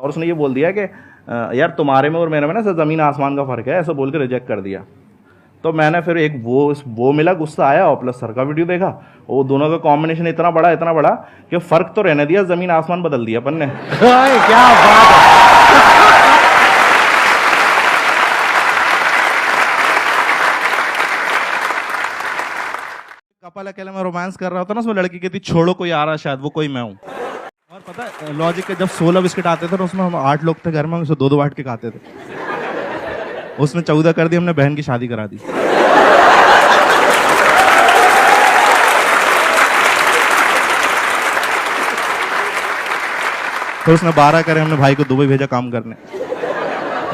और उसने ये बोल दिया कि यार तुम्हारे में और मेरे में ना ज़मीन आसमान का फ़र्क है, ऐसा बोल के रिजेक्ट कर दिया। तो मैंने फिर एक वो मिला, गुस्सा आया, और प्लस सर का वीडियो देखा। वो दोनों का कॉम्बिनेशन इतना बड़ा कि फ़र्क तो रहने दिया, ज़मीन आसमान बदल दिया अपन ने। क्या बात है। कपल अकेले में रोमांस कर रहा होता ना, उसमें लड़की कहती छोड़ो कोई आ रहा, शायद वो कोई मैं हूँ। और पता है लॉजिक के जब 16 बिस्किट आते थे, उसमें हम 8 लोग थे घर में, उसे 2-2 बांट के खाते थे। उसने 14 कर दी, हमने बहन की शादी करा दी। तो उसने 12 करे, हमने भाई को दुबई भेजा काम करने।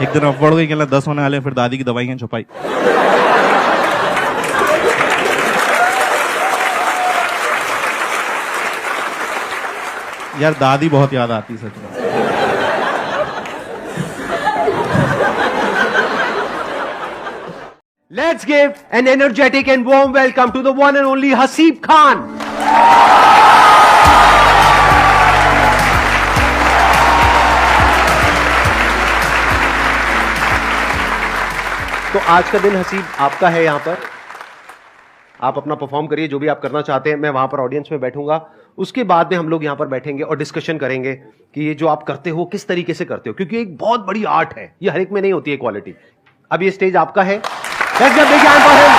एक दिन अफवाड़ गई कि 10 होने वाले, फिर दादी की दवाइयां छुपाई। यार दादी बहुत याद आती सच में। Let's give an energetic and warm welcome to the one and only Haseeb Khan. तो आज का दिन हसीब आपका है। यहां पर आप अपना परफॉर्म करिए, जो भी आप करना चाहते हैं। मैं वहां पर ऑडियंस में बैठूंगा, उसके बाद में हम लोग यहां पर बैठेंगे और डिस्कशन करेंगे कि ये जो आप करते हो किस तरीके से करते हो, क्योंकि एक बहुत बड़ी आर्ट है, ये हर एक में नहीं होती है क्वालिटी। अब ये स्टेज आपका है। Let's give a big hand for him.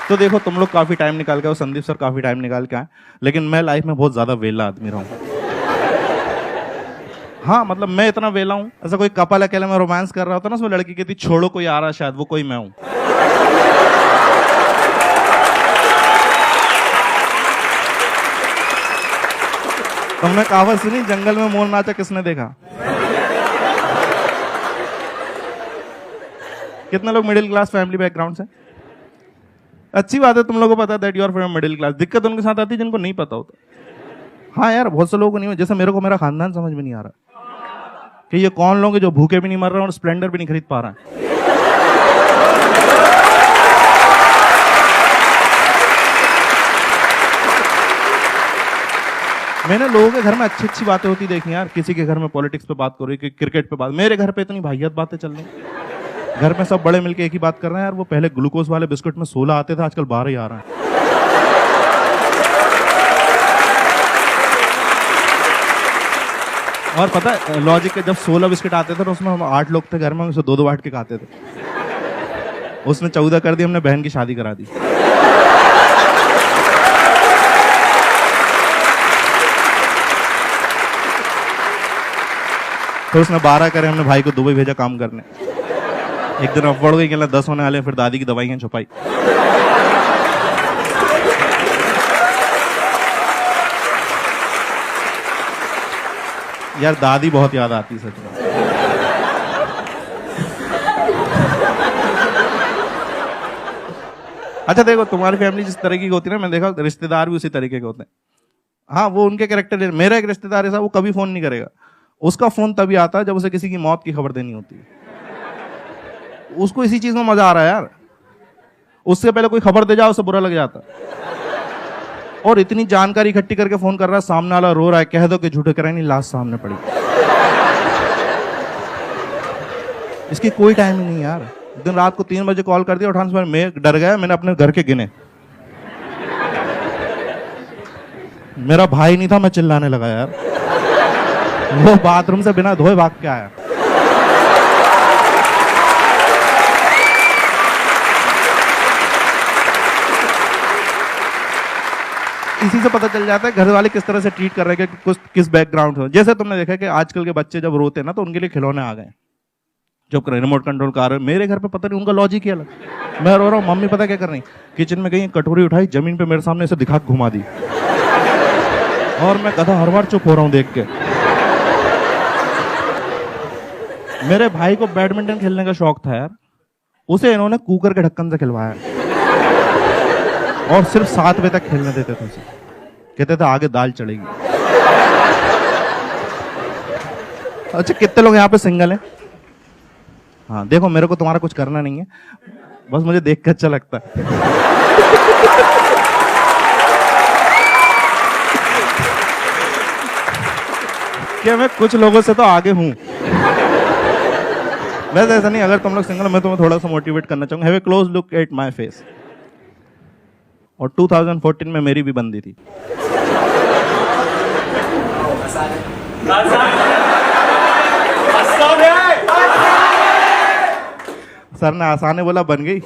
तो देखो तुम लोग काफी टाइम निकाल के, और संदीप सर काफी टाइम निकाल के आए, लेकिन मैं लाइफ में बहुत ज्यादा वेला आदमी रहा हूं। हाँ मतलब मैं इतना वेला हूं, ऐसा कोई कपल अकेले में रोमांस कर रहा होता ना, उसमें लड़की कहती छोड़ो कोई आ रहा, शायद वो कोई मैं हूं। तुमने कहावत सुनी, जंगल में मोर नाचा किसने देखा? कितने लोग मिडिल क्लास फैमिली बैकग्राउंड से? अच्छी बात है, तुम लोगों को पता है that you are from middle class. दिक्कत उनके साथ आती है जिनको नहीं पता होता। हाँ यार बहुत से लोगों को नहीं, जैसे मेरे को मेरा खानदान समझ में नहीं आ रहा कि ये कौन लोग हैं जो भूखे भी नहीं मर रहे और स्प्लेंडर भी नहीं खरीद पा रहे हैं। मैंने लोगों के घर में अच्छी अच्छी बातें होती देखी यार, किसी के घर में पॉलिटिक्स पे बात कर रही है, क्रिकेट पे बात। मेरे घर पे इतनी वाहियात बातें चल रही हैं। घर में सब बड़े मिलके एक ही बात कर रहे हैं यार, वो पहले ग्लूकोज वाले बिस्कुट में 16 आते थे, आजकल 12 ही आ रहे हैं। और पता है लॉजिक के जब 16 बिस्किट आते थे, उसमें हम 8 लोग थे घर में, उसे 2-2 बांट के खाते थे। उसने 14 कर दी, हमने बहन की शादी करा दी। तो उसने 12 करे, हमने भाई को दुबई भेजा काम करने। एक दिन अफवाड़ गई कि 10 होने वाले, फिर दादी की दवाइयां छुपाई। यार दादी बहुत याद आती सच में। अच्छा देखो तुम्हारी फैमिली जिस तरह की होती है ना, मैं देखा रिश्तेदार भी उसी तरीके के होते हैं। हाँ वो उनके कैरेक्टर। मेरा एक रिश्तेदार ऐसा, वो कभी फोन नहीं करेगा। उसका फोन तभी आता है जब उसे किसी की मौत की खबर देनी होती है। उसको इसी चीज में मजा आ रहा है यार। उससे पहले कोई खबर दे जाओ उसे बुरा लग जाता। और इतनी जानकारी इकट्ठी करके फोन कर रहा है, सामने वाला रो रहा है, कह दो कि झूठे कराए नहीं, लाश सामने पड़ी। इसकी कोई टाइम ही नहीं यार। दिन रात को 3 बजे कॉल कर दिया, उठाने से मैं डर गया, मैंने अपने घर के गिने। मेरा भाई नहीं था, मैं चिल्लाने लगा यार। वो बाथरूम से बिना धोए भाग के आया। इसी से पता चल जाता है घर वाले किस तरह से ट्रीट कर रहे हैं, कि किस बैकग्राउंड हो। जैसे तुमने देखा कि आजकल के बच्चे जब रोते हैं ना, तो उनके लिए खिलौने आ गए, जो रिमोट कंट्रोल कार। मेरे घर पे पता नहीं, उनका लॉजिक ही अलग। मैं रो रहा हूँ, मम्मी पता क्या कर रही, किचन में गई, कटोरी उठाई, जमीन पे मेरे सामने ऐसे दिखा के घुमा दी। और मैं गधा हर बार चुप हो रहा हूँ देख के। मेरे भाई को बैडमिंटन खेलने का शौक था यार, उसे इन्होंने कुकर के ढक्कन से खिलवाया, और सिर्फ 7 बजे तक खेलने देते थे उसे। कहते थे आगे दाल चढ़ेगी। अच्छा कितने लोग यहाँ पे सिंगल हैं? हाँ देखो, मेरे को तुम्हारा कुछ करना नहीं है, बस मुझे देख कर अच्छा लगता है। कि मैं कुछ लोगों से तो आगे हूं। वैसे ऐसा नहीं, अगर तुम लोग सिंगल, मैं तुम्हें थोड़ा सा मोटिवेट करना चाहूंगा। Have a close look at my face. और 2014 में मेरी भी बंदी थी। सर ने आसान है बोला, बन गई।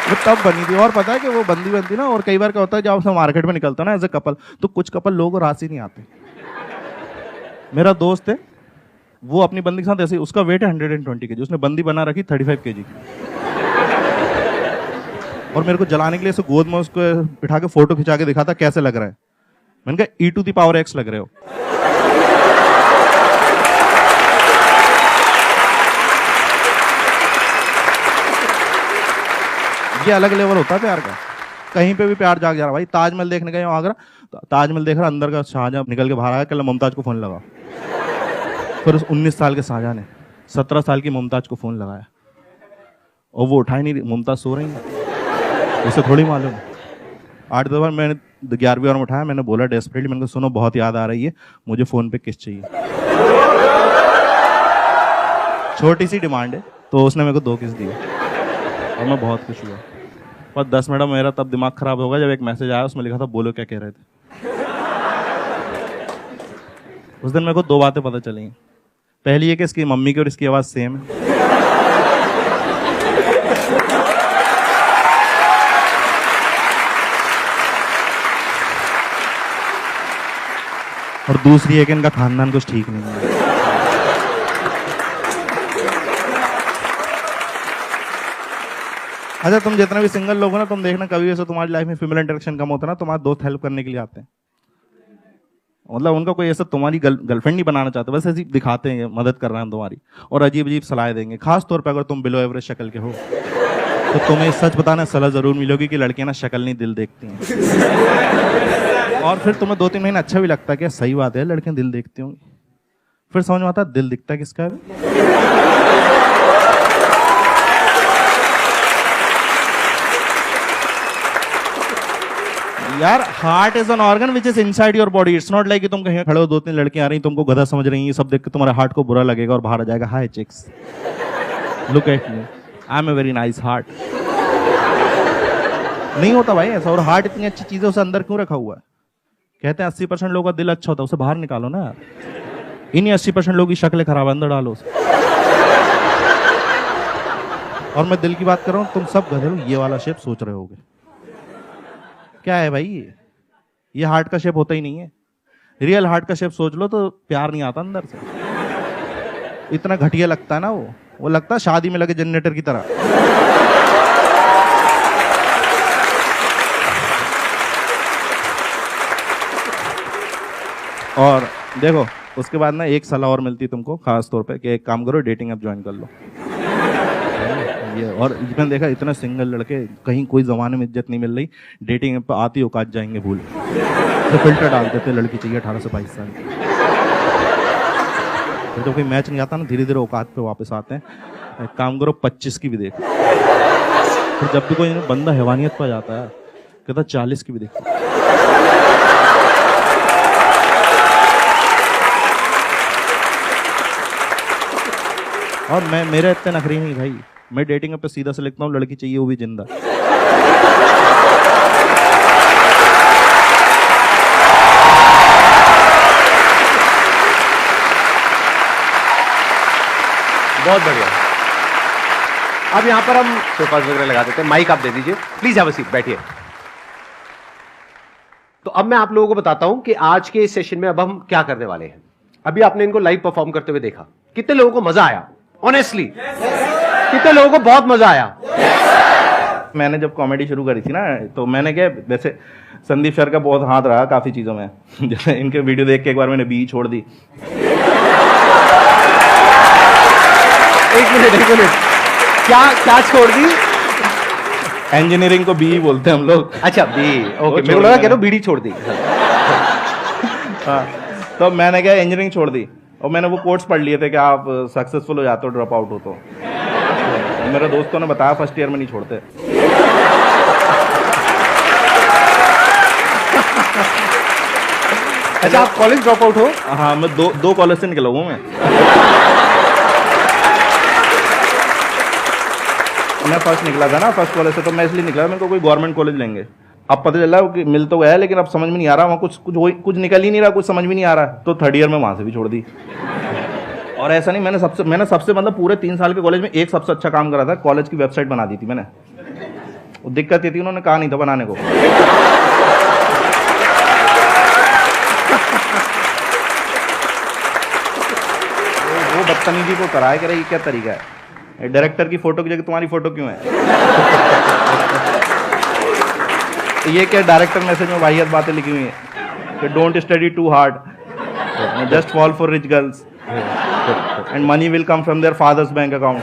वो तब बनी थी। और पता है कि वो बंदी बनती ना, और कई बार क्या होता है, जब आप मार्केट में निकलते हो ना एज ए कपल, तो कुछ कपल लोगों को राशि नहीं आते। मेरा दोस्त है, वो अपनी बंदी के साथ ऐसे, उसका वेट है 120 kg, उसने बंदी बना रखी 35 kg की। और मेरे को जलाने के लिए ऐसे गोद में उसको बिठा के फोटो खिंचा के दिखाता, कैसे लग रहा है। मैंने कहा e⁻x लग रहे हो। ये अलग लेवल होता है प्यार का। कहीं पे भी प्यार जाग जा रहा। भाई ताजमहल देखने गए आगरा, ताजमहल देख रहा, अंदर का शाहजहां निकल के बाहर आया, कल मुमताज को फोन लगा। फिर उस 19 साल के शाहजहां ने 17 साल की मुमताज को फोन लगाया, और वो उठा ही नहीं रही। मुमताज सो रही है, उसे थोड़ी मालूम। 8 बार मैंने 11वीं बार में उठाया, मैंने बोला डेस्परेटली, मैंने कहा सुनो बहुत याद आ रही है, मुझे फोन पे किस चाहिए। छोटी सी डिमांड है, तो उसने मेरे को 2 किस दिए और मैं बहुत खुश हुआ। पर 10 मिनट मेरा तब दिमाग खराब होगा जब एक मैसेज आया, उसमें लिखा था बोलो क्या कह रहे थे। उस दिन मेरे को 2 बातें पता चली। पहली है कि इसकी मम्मी की और इसकी आवाज सेम है। और दूसरी है कि इनका खानदान कुछ ठीक नहीं है। अच्छा, तुम जितने भी सिंगल लोग हो ना, तुम देखना कभी ऐसा तुम्हारी लाइफ में फीमेल इंटरेक्शन कम होता है ना, तुम्हारे दोस्त हेल्प करने के लिए आते हैं। मतलब उनका कोई ऐसा तुम्हारी गर्लफ्रेंड नहीं बनाना चाहते, बस ऐसी दिखाते हैं मदद कर रहे हैं तुम्हारी, और अजीब अजीब सलाह देंगे। खास तौर पर अगर तुम बिलो एवरेज शक्ल के हो, तो तुम्हें सच बताना सलाह जरूर मिलेगी कि लड़कियां ना शक्ल नहीं दिल देखती हैं। और फिर तुम्हें 2-3 महीने अच्छा भी लगता है कि सही बात है, लड़कियां दिल देखती होंगी। फिर समझ में आता दिल दिखता है किसका है। यार heart is an organ which is inside your body. It's not like कि तुम कहीं खड़े हो, 2-3 लड़कियां आ रही, तुमको गधा समझ रही हैं, सब देख के तुम्हारे हार्ट को बुरा लगेगा और बाहर आ जाएगा, hi chicks look at me, I am a very nice heart. नहीं होता भाई ऐसा। और हार्ट इतनी अच्छी चीज है, उसे अंदर क्यों रखा हुआ है? कहते हैं 80% लोगों का दिल अच्छा होता है, उसे बाहर निकालो ना यार। इन्हीं 80% लोगों की शक्लें खराब, अंदर डालो उसे। और मैं दिल की बात कर रहा हूं, तुम सब गधे ये वाला शेप सोच रहे होगे। क्या है भाई ये हार्ट का शेप होता ही नहीं है। रियल हार्ट का शेप सोच लो तो प्यार नहीं आता अंदर से। इतना घटिया लगता है ना वो लगता है शादी में लगे जनरेटर की तरह। और देखो उसके बाद ना एक सलाह और मिलती है तुमको खास तौर पे कि एक काम करो, डेटिंग ऐप ज्वाइन कर लो। ये और मैंने देखा इतना सिंगल लड़के, कहीं कोई जमाने में इज्जत नहीं मिल रही, डेटिंग ऐप पे आती हो काट जाएंगे भूल, तो फिल्टर डाल देते लड़की चाहिए 18 से 22 साल की। फिर जब कोई मैच नहीं आता ना, धीरे धीरे औकात पे वापस आते हैं। एक काम करो 25 की भी देख। फिर जब भी कोई बंदा हैवानियत पर जाता है कहता 40 की भी देख। और मेरे इतने नखरी नहीं भाई, मैं डेटिंग पे सीधा से लिखता हूँ लड़की चाहिए वो भी जिंदा। बहुत बढ़िया। अब यहां पर हम सोफाज वगैरह लगा देते हैं। माइक आप दे दीजिए प्लीज, हैव अ सीट, बैठिए। तो अब मैं आप लोगों को बताता हूं कि आज के इस सेशन में अब हम क्या करने वाले हैं। अभी आपने इनको लाइव परफॉर्म करते हुए देखा, कितने लोगों को मजा आया? ऑनेस्टली कितने लोगों को बहुत मजा आया? मैंने जब कॉमेडी शुरू करी थी ना, तो मैंने क्या, वैसे संदीप सर का बहुत हाथ रहा काफी चीजों में। जैसे इनके वीडियो देख के एक बार मैंने बी छोड़ दी। एक मिनट, क्या छोड़ दी? इंजीनियरिंग को बी बोलते हैं हम लोग। अच्छा बी, ओके। मेरे लगा कह रहा बीड़ी छोड़ दी। हाँ, तो मैंने क्या इंजीनियरिंग छोड़ दी, और मैंने वो कोट्स पढ़ लिए थे कि आप सक्सेसफुल हो जाते हो ड्रॉप आउट हो तो मेरे दोस्तों ने बताया फर्स्ट ईयर में नहीं छोड़ते। अच्छा, आप कॉलेज ड्रॉप आउट हो? हाँ, मैं दो कॉलेज से निकला हूँ मैं फर्स्ट निकला था ना, फर्स्ट कॉलेज से, तो मैं इसलिए निकला मेरे को कोई गवर्नमेंट कॉलेज लेंगे। अब पता चला कि मिल तो गया लेकिन अब समझ में नहीं आ रहा, वहाँ कुछ निकल ही नहीं रहा, कुछ समझ में नहीं आ रहा, तो थर्ड ईयर में वहाँ से भी छोड़ दी। और ऐसा नहीं, मैंने सबसे मतलब पूरे 3 साल के कॉलेज में एक सबसे अच्छा काम करा था, कॉलेज की वेबसाइट बना दी थी मैंने। वो दिक्कत ये थी, उन्होंने कहा नहीं था बनाने को। वो बदतमीजी को कराया कि ये क्या तरीका है, डायरेक्टर की फोटो की जगह तुम्हारी फोटो क्यों है? तो ये क्या डायरेक्टर मैसेज में वाहियात बातें लिखी हुई है कि don't study too hard, just fall for rich girls and money will come from their fathers bank account.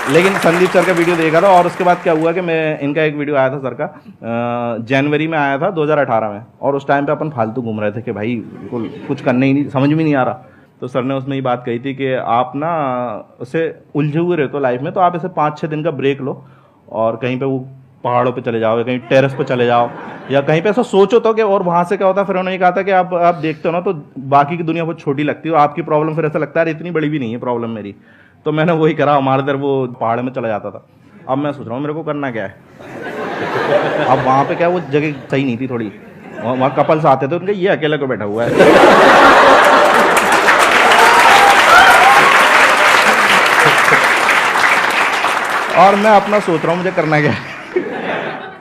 लेकिन संदीप सर का वीडियो देखा था और उसके बाद क्या हुआ कि मैं इनका एक वीडियो आया था सर का, जनवरी में आया था 2018 में, और उस टाइम पे अपन फालतू घूम रहे थे कि भाई कुछ करने ही नहीं, समझ में नहीं आ रहा। तो सर ने उसमें ये बात कही थी कि आप ना उसे उलझे हुए रहते हो लाइफ में, तो आप ऐसे 5-6 दिन का ब्रेक लो और कहीं पे वो पहाड़ों पे चले जाओ या कहीं टेरेस पे चले जाओ या कहीं पे ऐसा सोचो तो कि और वहाँ से क्या होता है। फिर उन्होंने कहा था कि आप देखते हो ना तो बाकी की दुनिया बहुत छोटी लगती है, आपकी प्रॉब्लम फिर ऐसा लगता है इतनी बड़ी भी नहीं है प्रॉब्लम मेरी। तो मैंने वही करा, हमारे इधर वो पहाड़ में चला जाता था। अब मैं सोच रहा हूँ मेरे को करना क्या है। अब वहाँ पे क्या वो जगह सही नहीं थी थोड़ी, वहाँ कपल्स आते थे, उनके ये अकेले को बैठा हुआ है। और मैं अपना सोच रहा हूँ मुझे करना क्या है।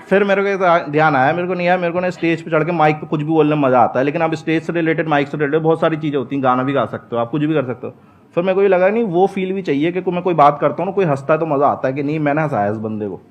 फिर मेरे को ध्यान आया, मेरे को ना स्टेज पे चढ़ के माइक पे कुछ भी बोलने में मजा आता है, लेकिन अब स्टेज से रिलेटेड, माइक से रिलेटेड बहुत सारी चीजें होती हैं, गाना भी गा सकते हो आप, कुछ भी कर सकते हो। फिर मेरे को ये लगा नहीं वो फील भी चाहिए कि मैं कोई बात करता हूँ ना, कोई हंसता है तो मजा आता है कि नहीं मैंने हंसाया इस बंदे को।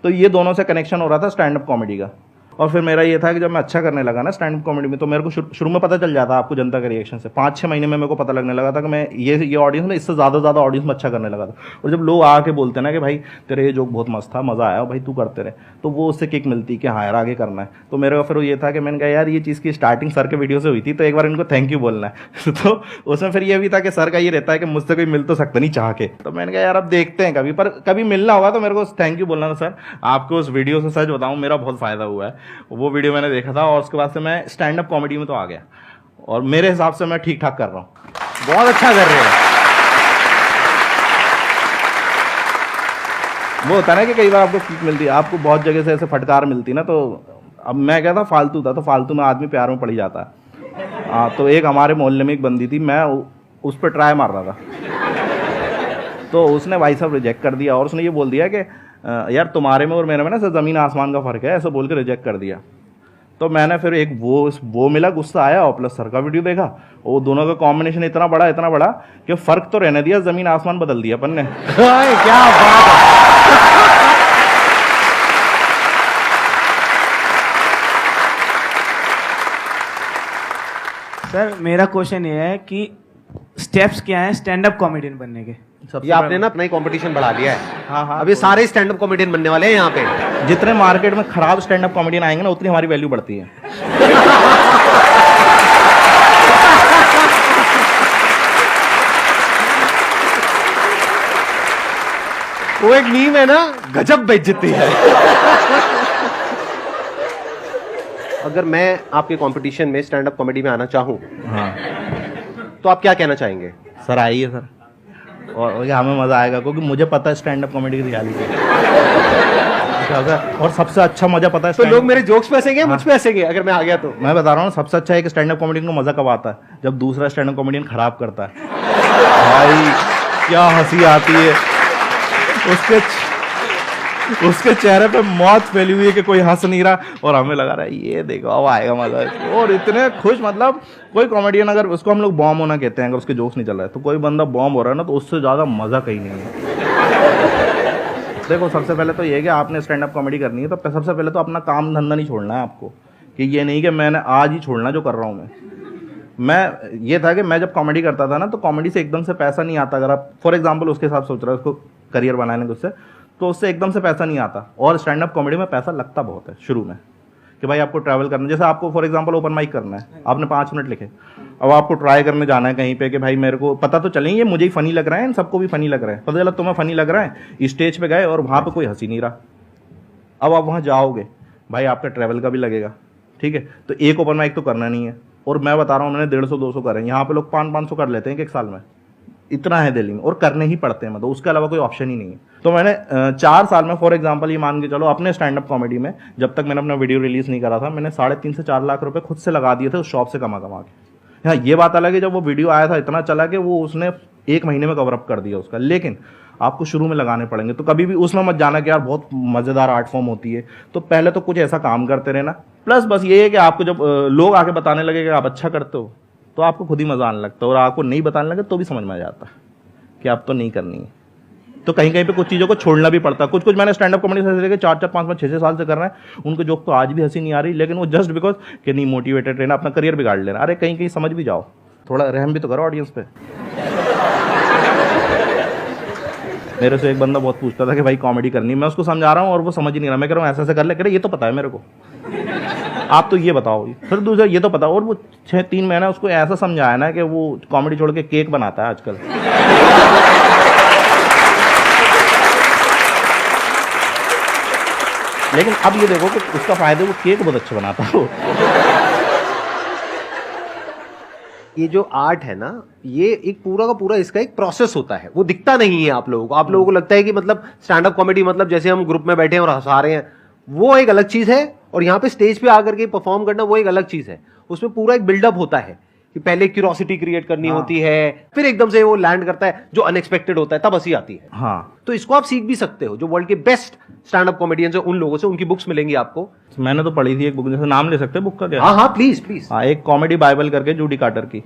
तो ये दोनों से कनेक्शन हो रहा था स्टैंड अप कॉमेडी का। और फिर मेरा ये था कि जब मैं अच्छा करने लगा ना स्टैंड अप कॉमेडी में, तो मेरे को शुरू में पता चल जाता आपको जनता के रिएक्शन से। 5-6 महीने में मेरे को पता लगने लगा था कि मैं ये ऑडियंस में इससे ज़्यादा ऑडियंस में अच्छा करने लगा था। और जब लोग आके बोलते हैं ना कि भाई तेरे ये जोक बहुत मस्त था, मज़ा आया, भाई तू करते रहे, तो वो उससे किक मिलती कि हाँ यार आगे करना है। तो मेरे को फिर ये था कि मैंने कहा यार ये चीज़ की स्टार्टिंग सर के वीडियो से हुई थी, तो एक बार इनको थैंक यू बोलना है। तो उसमें फिर ये भी था कि सर का ये रहता है कि मुझसे कोई मिल तो सकता नहीं चाह के। तो मैंने कहा यार अब देखते हैं कभी मिलना होगा तो मेरे को थैंक यू बोलना था सर। आपको उस वीडियो से सच बताऊँ मेरा बहुत फ़ायदा हुआ है। वो वीडियो मैंने देखा था और उसके बाद से मैं स्टैंड अप कॉमेडी में तो आ गया और मेरे हिसाब से मैं ठीक ठाक कर रहा हूँ, बहुत अच्छा कर रहे हैं। वो होता है ना कि कई बार आपको किक मिलती है, आपको बहुत जगह से ऐसे फटकार मिलती है ना। तो अब मैं क्या था, फालतू था, तो फालतू में आदमी प्यार में पड़ ही जाता है। हाँ, तो एक हमारे मोहल्ले में एक बंदी थी, मैं उस पर ट्राई मार रहा था, तो उसने भाई साहब रिजेक्ट कर दिया और उसने ये बोल दिया कि यार तुम्हारे में और मेरे में ना ज़मीन आसमान का फ़र्क है, ऐसा बोल के रिजेक्ट कर दिया। तो मैंने फिर एक वो मिला, गुस्सा आया और प्लस सर का वीडियो देखा, वो दोनों का कॉम्बिनेशन इतना बड़ा कि फ़र्क तो रहने दिया, ज़मीन आसमान बदल दिया अपन ने। क्या बात है। सर मेरा क्वेश्चन ये है कि स्टेप्स क्या हैं स्टैंड अप कॉमेडियन बनने के? ये आपने ना अपना ही कंपटीशन बढ़ा दिया है। हाँ, अब ये सारे स्टैंड अप कॉमेडियन बनने वाले हैं यहाँ पे। जितने मार्केट में खराब स्टैंड अप कॉमेडियन आएंगे ना उतनी हमारी वैल्यू बढ़ती है। वो एक मीम है ना, गजब बेइज्जती है। अगर मैं आपके कंपटीशन में स्टैंड अप कॉमेडी में आना चाहूं, हाँ तो आप क्या कहना चाहेंगे? सर आइए सर, और हमें मज़ा आएगा क्योंकि मुझे पता है स्टैंड अप कॉमेडी की रियलिटी और सबसे अच्छा मज़ा पता है। तो लोग मेरे जोक्स पे हंसेंगे, मुझ पे हंसेंगे अगर मैं आ गया तो? मैं बता रहा हूँ सबसे अच्छा है कि स्टैंड अप कॉमेडियन को मज़ा कब आता है, जब दूसरा स्टैंड अप कॉमेडियन खराब करता है। भाई क्या हंसी आती है, उसके चेहरे पे मौत फैली हुई है कि कोई हंस नहीं रहा और हमें लगा रहा है ये देखो अब आएगा मजा। और इतने खुश, मतलब कोई कॉमेडियन अगर उसको हम लोग बॉम्ब होना कहते हैं, अगर उसके जोक्स नहीं चल रहा है तो कोई बंदा बॉम्ब हो रहा है ना, तो उससे ज़्यादा मज़ा कहीं नहीं है। देखो सबसे पहले तो ये है कि आपने स्टैंड अप कॉमेडी करनी है तो सबसे पहले तो अपना काम धंधा नहीं छोड़ना है आपको, कि ये नहीं कि मैंने आज ही छोड़ना जो कर रहा हूँ मैं ये था कि मैं जब कॉमेडी करता था ना तो कॉमेडी से एकदम से पैसा नहीं आता। अगर आप फॉर एग्जांपल उसके साथ सोच रहे हो उसको करियर बनाने के तो उससे एकदम से पैसा नहीं आता। और स्टैंड अप कॉमेडी में पैसा लगता बहुत है शुरू में, कि भाई आपको ट्रैवल करना, जैसे आपको फॉर एग्जांपल ओपन माइक करना है, आपने 5 मिनट लिखे, अब आपको ट्राई करने जाना है कहीं पे कि भाई मेरे को पता तो चले ये मुझे ही फनी लग रहा है, इन सबको भी फनी लग रहा है, पता चला तुम्हें फनी लग रहा है, स्टेज पे गए और वहाँ पे कोई हंसी नहीं रहा, अब आप वहाँ जाओगे भाई, आपका ट्रैवल का भी लगेगा, ठीक है। तो एक ओपन माइक तो करना नहीं है, और मैं बता रहा हूँ मैंने 150-200 करे हैं। यहाँ पे लोग 500-500 कर लेते हैं एक साल में, इतना है दिल्ली में, और करने ही पड़ते हैं, मतलब उसके अलावा कोई ऑप्शन ही नहीं है। तो मैंने 4 साल में फॉर एग्जांपल ये मान के चलो अपने स्टैंड अप कॉमेडी में, जब तक मैंने अपना वीडियो रिलीज नहीं करा था, मैंने 3.5 से 4 लाख रुपए खुद से लगा दिए थे उस शॉप से कमा के। हाँ, ये बात अलग है जब वो वीडियो आया था इतना चला कि वो उसने 1 महीने में कवर अप कर दिया उसका, लेकिन आपको शुरू में लगाने पड़ेंगे। तो कभी भी उसमें मत जाना कि यार बहुत मजेदार आर्ट फॉर्म होती है, तो पहले तो कुछ ऐसा काम करते रहना। प्लस बस ये है कि आपको जब लोग आके बताने लगे कि आप अच्छा करते हो, तो आपको खुद ही मजा आने लगता है, और आपको नहीं बताने लगे तो भी समझ में आ जाता है कि आप तो नहीं करनी है। तो कहीं कहीं पे कुछ चीज़ों को छोड़ना भी पड़ता है। कुछ मैंने स्टैंड अप कॉमेडी से लेकर 4-4, 5-5, 6-6 साल से कर रहे हैं, उनको जोक तो आज भी हंसी नहीं आ रही, लेकिन वो जस्ट बिकॉज कि नहीं मोटिवेटेड रहना, अपना करियर बिगाड़ लेना। अरे कहीं कहीं समझ भी जाओ, थोड़ा रहम भी तो करो ऑडियंस पे। मेरे से एक बंदा बहुत पूछता था कि भाई कॉमेडी करनी है, मैं उसको समझा रहा हूँ और वो समझ ही नहीं रहा। मैं कह रहा हूँ ऐसा ऐसा कर ले, कह रहे ये तो पता है मेरे को, आप तो ये बताओ। फिर दूसरा ये तो पता, और वो 6-3 महीना उसको ऐसा समझाया ना कि वो कॉमेडी छोड़ के केक बनाता है आजकल। लेकिन अब ये देखो कि उसका फायदा, वो केक बहुत अच्छा बनाता है। ये जो आर्ट है ना, ये एक पूरा का पूरा इसका एक प्रोसेस होता है, वो दिखता नहीं है आप लोगों को। आप लोगों को लगता है कि मतलब स्टैंड अप कॉमेडी मतलब जैसे हम ग्रुप में बैठे हैं और हंसा रहे हैं, वो एक अलग चीज है, और यहाँ पे स्टेज पे आकर के परफॉर्म करना वो एक अलग चीज है। उसमें पूरा एक बिल्डअप होता है कि पहले क्यूरोसिटी क्रिएट करनी होती है, फिर एकदम से वो लैंड करता है जो अनएक्सपेक्टेड होता है, तब हंसी आती है। हाँ, तो इसको आप सीख भी सकते हो। जो वर्ल्ड के बेस्ट स्टैंड अप कॉमेडियंस है, उन लोगों से, उनकी बुक्स मिलेंगी आपको। मैंने तो पढ़ी थी एक बुक, जैसे नाम ले सकते हैं बुक का क्या? हाँ हाँ, प्लीज प्लीज। हाँ, एक कॉमेडी बाइबल करके जूडी कार्टर की,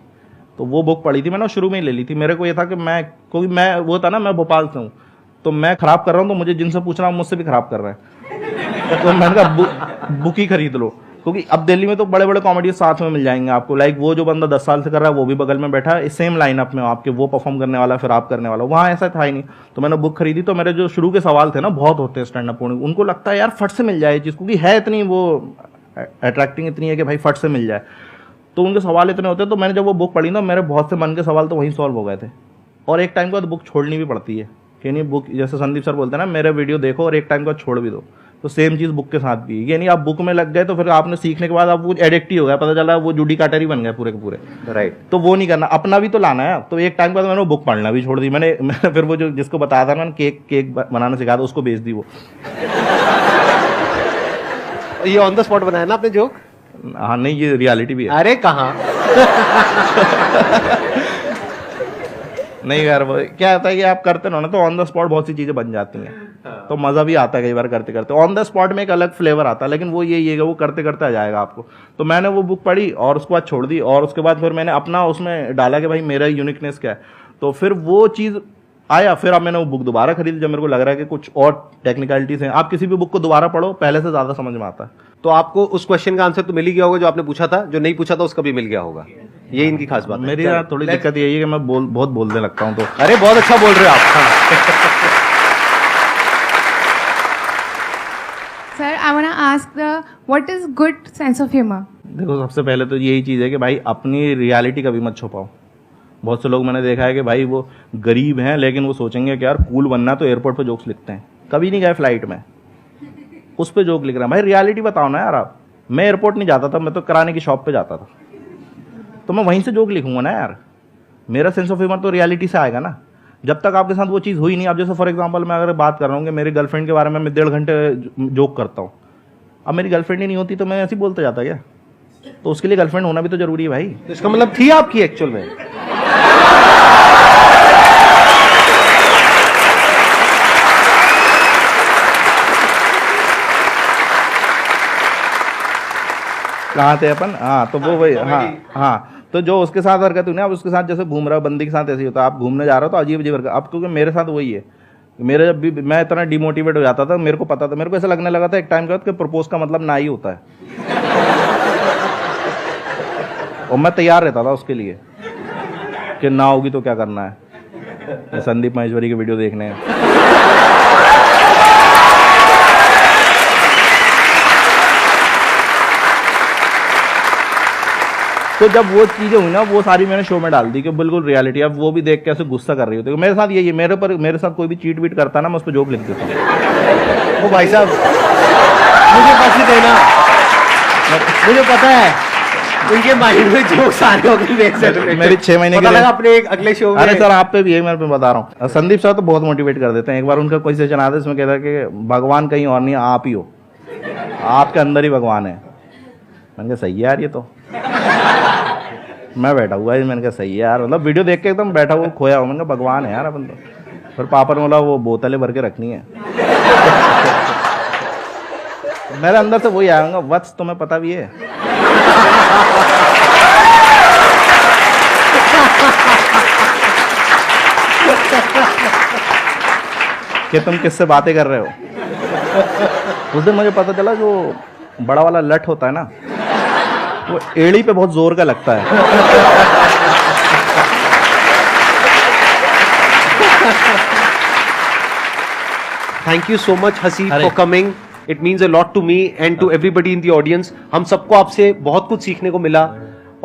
तो वो बुक पढ़ी थी मैंने, शुरू में ही ले ली थी। मेरे को ये था कि क्योंकि मैं वो था ना, मैं भोपाल से हूँ, तो मैं खराब कर रहा हूँ, तो मुझे जिनसे पूछना है मुझसे भी खराब कर रहे हैं। तो मैंने कहा बुक ही खरीद लो, क्योंकि अब दिल्ली में तो बड़े बड़े कॉमेडी साथ में मिल जाएंगे आपको। लाइक वो जो बंदा 10 साल से कर रहा है वो भी बगल में बैठा है, सेम लाइनअप में आपके, वो परफॉर्म करने वाला फिर आप करने वाला। वहाँ ऐसा था ही नहीं, तो मैंने बुक खरीदी। तो मेरे जो शुरू के सवाल थे ना, बहुत होते हैं स्टैंड अप, उनको लगता है यार फट से मिल जाए ये चीज़, क्योंकि है इतनी वो अट्रैक्टिंग इतनी है कि भाई फट से मिल जाए, तो उनके सवाल इतने होते हैं। तो मैंने जब वो बुक पढ़ी ना, मेरे बहुत से मन के सवाल तो वहीं सॉल्व हो गए थे। और एक टाइम के बाद बुक छोड़नी भी पड़ती है कि नहीं, बुक जैसे संदीप सर बोलते हैं ना, मेरे वीडियो देखो और एक टाइम के बाद छोड़ भी दो। तो सेम चीज़ बुक के साथ भी, ये नहीं आप बुक में लग गए तो फिर आपने सीखने के बाद आप वो एडिक्ट ही हो गया, पता चला वो जूडी काटर ही बन गए पूरे के पूरे। राइट। तो वो नहीं करना, अपना भी तो लाना है। तो एक टाइम के बाद मैंने वो बुक पढ़ना भी छोड़ दी। मैंने फिर वो जो जिसको बताया था मैंने केक बनाना सिखाया था, उसको बेच दी वो। ये ऑन द स्पॉट बनाया ना आपने जोक? हाँ, नहीं ये रियलिटी भी है। अरे कहाँ। नहीं यार, वो क्या होता है कि आप करते ना तो ऑन द स्पॉट बहुत सी चीजें बन जाती हैं, तो मजा भी आता है कई बार करते करते। ऑन द स्पॉट में एक अलग फ्लेवर आता है, लेकिन वो ये वो करते करते आ जाएगा आपको। तो मैंने वो बुक पढ़ी और उसके बाद छोड़ दी, और उसके बाद फिर मैंने अपना उसमें डाला कि भाई मेरा यूनिकनेस क्या है। तो फिर वो चीज़ आया, फिर अब मैंने वो बुक दोबारा खरीदी जब मेरे को लग रहा है कि कुछ और टेक्निकलिटीज हैं। आप किसी भी बुक को दोबारा पढ़ो, पहले से ज़्यादा समझ में आता है। तो आपको उस क्वेश्चन का आंसर तो मिल ही गया होगा जो आपने पूछा था, जो नहीं पूछा था उसका भी मिल गया होगा। ये इनकी खास बात है। मेरी थोड़ी दिक्कत यही है कि मैं बहुत बोलने लगता हूँ। तो अरे बहुत अच्छा बोल रहे हो आप। Sir, I want to ask what is good sense of humor? देखो, सबसे पहले तो यही चीज़ है कि भाई अपनी रियलिटी कभी मत छुपाओ। बहुत से लोग मैंने देखा है कि भाई वो गरीब हैं, लेकिन वो सोचेंगे कि यार कूल बनना तो एयरपोर्ट पे जोक्स लिखते हैं। कभी नहीं गए फ्लाइट में, उस पे जोक लिख रहे हैं। भाई रियलिटी बताओ ना यार आप। मैं एयरपोर्ट नहीं जाता था, मैं तो किराने की शॉप पे जाता था, तो मैं वहीं से जोक लिखूंगा ना यार। मेरा सेंस ऑफ ह्यूमर तो रियलिटी से आएगा ना। जब तक आपके साथ वो चीज़ हुई नहीं, आप जैसे फॉर एग्जांपल मैं अगर बात कर रहा हूँ कि मेरी गर्लफ्रेंड के बारे में मैं 1.5 घंटे जोक करता हूँ, अब मेरी गर्लफ्रेंड ही नहीं होती तो मैं ऐसे ही बोलता जाता क्या? तो उसके लिए गर्लफ्रेंड होना भी तो जरूरी है भाई। तो इसका मतलब थी आपकी एक्चुअल में? कहाँ थे अपन? हाँ, तो वो वही, हाँ। तो जो उसके साथ हरकत हुई ना, अब उसके साथ जैसे घूम रहा बंदी के साथ ऐसे ही होता है। आप घूमने जा रहे हो तो अजीब अजीब हरकत। अब क्योंकि मेरे साथ वही है, मेरे जब भी मैं इतना डिमोटिवेट हो जाता था, मेरे को पता था, मेरे को ऐसा लगने लगा था एक टाइम के बाद कि प्रपोज का मतलब ना ही होता है। और मैं तैयार रहता था उसके लिए कि ना होगी तो क्या करना है। संदीप महेश्वरी के वीडियो देखने हैं। तो जब वो चीजें हुई ना, वो सारी मैंने शो में डाल दी कि बिल्कुल रियलिटी। अब वो भी देख के ऐसे गुस्सा कर रही होती है। मेरे साथ यही है, मेरे साथ कोई भी चीट वीट करता ना, मैं उस पर जोक लिख देता हूँ। वो भाई साहब मुझे बस देना, मुझे पता है उनके माइंड में जोक्स आ रहे होंगे। मेरी 6 महीने पता के लिए- लगा अपने एक अगले शो में। अरे सर आप पे भी है, मैं बता रहा हूँ। संदीप सर तो बहुत मोटिवेट कर देते हैं। एक बार उनका कोई सेशन आता है, इसमें कहता है कि भगवान कहीं और नहीं, आप ही हो, आपके अंदर ही भगवान है। मैंने कहा सही है यार, ये तो मैं बैठा हुआ है, मैंने कहा सही है यार, मतलब वीडियो देख के एकदम बैठा हुआ खोया हुआ। मैंने कहा भगवान है यार अपन तो। फिर पापा ने बोला वो बोतलें भर के रखनी है। मेरे अंदर से वही आएगा, वत्स तुम्हें पता भी है। कि तुम किससे बातें कर रहे हो। उस दिन मुझे पता चला जो बड़ा वाला लठ होता है ना, वो एड़ी पे बहुत जोर का लगता है। Thank you so much Haseeb अरे। For coming, it means a lot to me and to everybody in the audience. हम सबको आपसे बहुत कुछ सीखने को मिला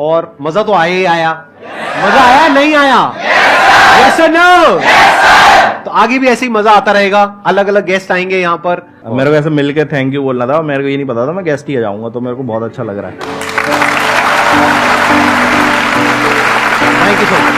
और मजा तो आया ही आया। मजा आया नहीं आया? Yes or no? तो आगे भी ऐसे ही मजा आता रहेगा, अलग अलग गेस्ट आएंगे यहाँ पर। मेरे को ऐसे मिलके थैंक यू बोलना था, मेरे को ये नहीं पता था मैं गेस्ट ही आ जाऊंगा, तो मेरे को बहुत अच्छा लग रहा है। Thank you so much.